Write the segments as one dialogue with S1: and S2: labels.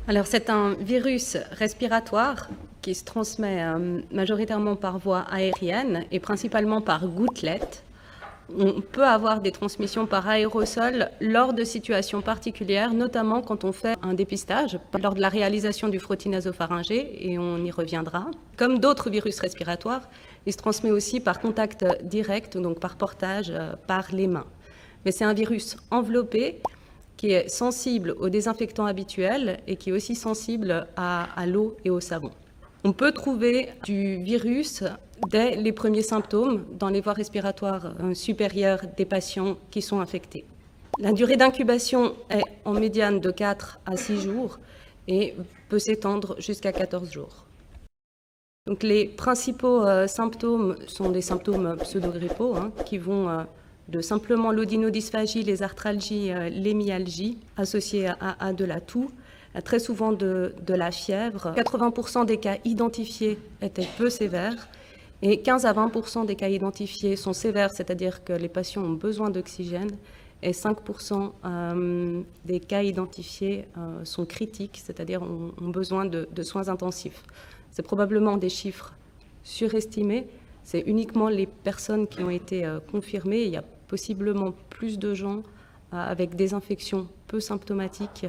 S1: Alors, c'est un virus respiratoire qui se transmet majoritairement par voie aérienne et principalement par gouttelettes. On peut avoir des transmissions par aérosol lors de situations particulières, notamment quand on fait un dépistage, lors de la réalisation du frottis nasopharyngé, et on y reviendra. Comme d'autres virus respiratoires, il se transmet aussi par contact direct, donc par portage par les mains. Mais c'est un virus enveloppé qui est sensible aux désinfectants habituels et qui est aussi sensible à l'eau et au savon. On peut trouver du virus dès les premiers symptômes dans les voies respiratoires supérieures des patients qui sont infectés. La durée d'incubation est en médiane de 4 à 6 jours et peut s'étendre jusqu'à 14 jours. Donc, les principaux symptômes sont des symptômes pseudogrippaux qui vont de simplement l'odinodysphagie, les arthralgies, les myalgies associées à de la toux, très souvent de la fièvre. 80% des cas identifiés étaient peu sévères et 15 à 20% des cas identifiés sont sévères, c'est-à-dire que les patients ont besoin d'oxygène, et 5% des cas identifiés sont critiques, c'est-à-dire ont besoin de soins intensifs. C'est probablement des chiffres surestimés. C'est uniquement les personnes qui ont été confirmées. Il y a possiblement plus de gens avec des infections peu symptomatiques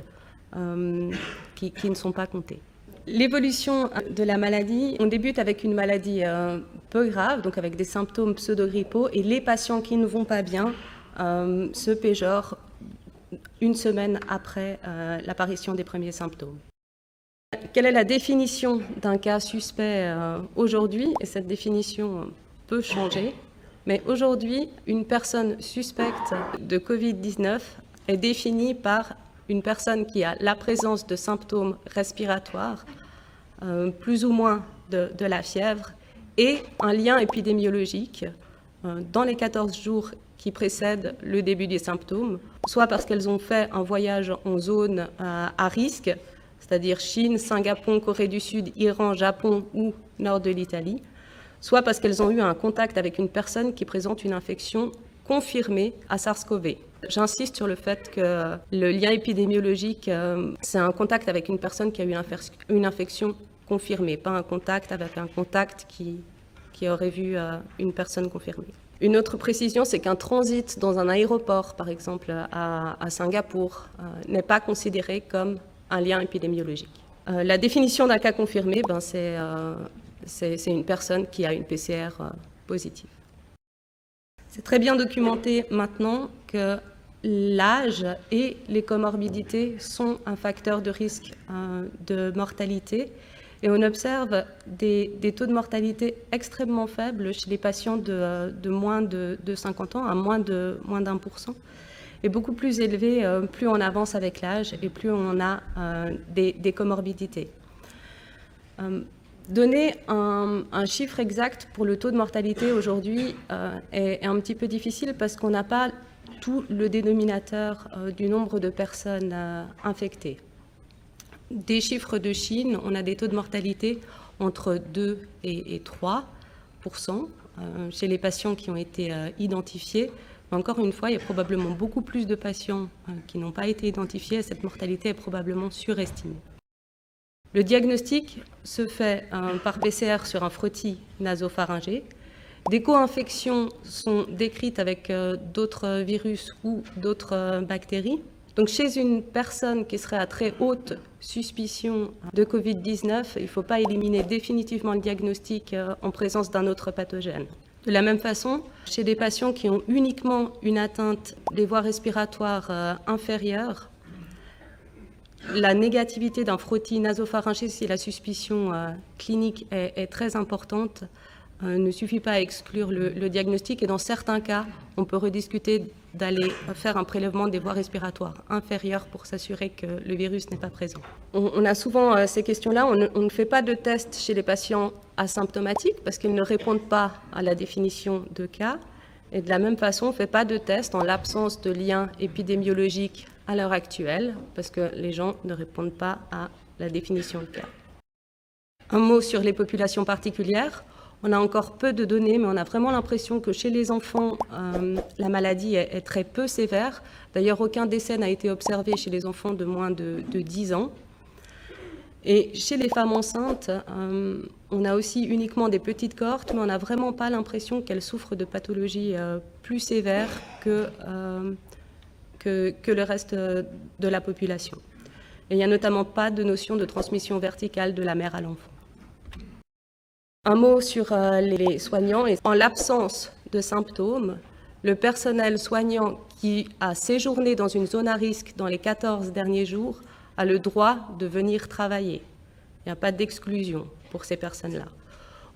S1: qui ne sont pas comptés. L'évolution de la maladie, on débute avec une maladie peu grave, donc avec des symptômes pseudogrippaux, et les patients qui ne vont pas bien se péjorent une semaine après l'apparition des premiers symptômes. Quelle est la définition d'un cas suspect aujourd'hui? Et cette définition peut changer. Mais aujourd'hui, une personne suspecte de Covid-19 est définie par une personne qui a la présence de symptômes respiratoires, plus ou moins de la fièvre, et un lien épidémiologique dans les 14 jours qui précèdent le début des symptômes, soit parce qu'elles ont fait un voyage en zone à risque, c'est-à-dire Chine, Singapour, Corée du Sud, Iran, Japon ou nord de l'Italie, soit parce qu'elles ont eu un contact avec une personne qui présente une infection confirmée à SARS-CoV. J'insiste sur le fait que le lien épidémiologique, c'est un contact avec une personne qui a eu une infection confirmée, pas un contact avec un contact qui aurait vu une personne confirmée. Une autre précision, c'est qu'un transit dans un aéroport, par exemple à Singapour, n'est pas considéré comme un lien épidémiologique. La définition d'un cas confirmé, c'est une personne qui a une PCR positive. C'est très bien documenté maintenant que l'âge et les comorbidités sont un facteur de risque de mortalité. Et on observe des taux de mortalité extrêmement faibles chez les patients de moins de 50 ans, à moins d'1%, et beaucoup plus élevés plus on avance avec l'âge et plus on a des comorbidités. Donner un chiffre exact pour le taux de mortalité aujourd'hui est un petit peu difficile parce qu'on n'a pas tout le dénominateur du nombre de personnes infectées. Des chiffres de Chine, on a des taux de mortalité entre 2 et 3% chez les patients qui ont été identifiés. Mais encore une fois, il y a probablement beaucoup plus de patients qui n'ont pas été identifiés et cette mortalité est probablement surestimée. Le diagnostic se fait par PCR sur un frottis nasopharyngé. Des co-infections sont décrites avec d'autres virus ou d'autres bactéries. Donc chez une personne qui serait à très haute suspicion de Covid-19, il ne faut pas éliminer définitivement le diagnostic en présence d'un autre pathogène. De la même façon, chez des patients qui ont uniquement une atteinte des voies respiratoires inférieures, la négativité d'un frottis nasopharyngé, si la suspicion clinique est très importante, ne suffit pas à exclure le diagnostic. Et dans certains cas, on peut rediscuter d'aller faire un prélèvement des voies respiratoires inférieures pour s'assurer que le virus n'est pas présent. On a souvent ces questions-là. On ne fait pas de tests chez les patients asymptomatiques parce qu'ils ne répondent pas à la définition de cas. Et de la même façon, on ne fait pas de tests en l'absence de lien épidémiologique à l'heure actuelle, parce que les gens ne répondent pas à la définition de cas. Un mot sur les populations particulières. On a encore peu de données, mais on a vraiment l'impression que chez les enfants, la maladie est très peu sévère. D'ailleurs, aucun décès n'a été observé chez les enfants de moins de 10 ans. Et chez les femmes enceintes, on a aussi uniquement des petites cohortes, mais on n'a vraiment pas l'impression qu'elles souffrent de pathologies plus sévères que le reste de la population. Et il n'y a notamment pas de notion de transmission verticale de la mère à l'enfant. Un mot sur les soignants. En l'absence de symptômes, le personnel soignant qui a séjourné dans une zone à risque dans les 14 derniers jours a le droit de venir travailler. Il n'y a pas d'exclusion pour ces personnes-là.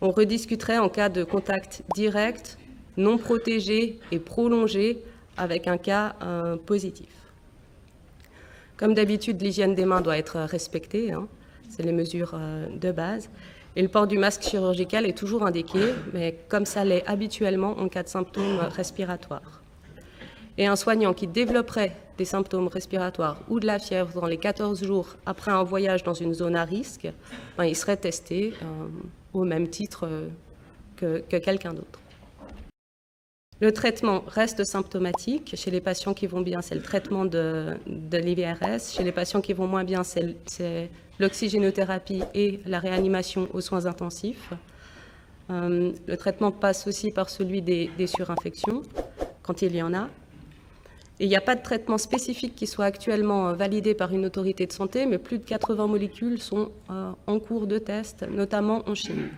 S1: On rediscuterait en cas de contact direct, non protégé et prolongé avec un cas positif. Comme d'habitude, l'hygiène des mains doit être respectée, hein. C'est les mesures de base. Et le port du masque chirurgical est toujours indiqué, mais comme ça l'est habituellement en cas de symptômes respiratoires. Et un soignant qui développerait des symptômes respiratoires ou de la fièvre dans les 14 jours après un voyage dans une zone à risque, il serait testé au même titre que quelqu'un d'autre. Le traitement reste symptomatique. Chez les patients qui vont bien, c'est le traitement de l'IVRS. Chez les patients qui vont moins bien, c'est l'oxygénothérapie et la réanimation aux soins intensifs. Le traitement passe aussi par celui des surinfections, quand il y en a. Et il n'y a pas de traitement spécifique qui soit actuellement validé par une autorité de santé, mais plus de 80 molécules sont en cours de test, notamment en chimie.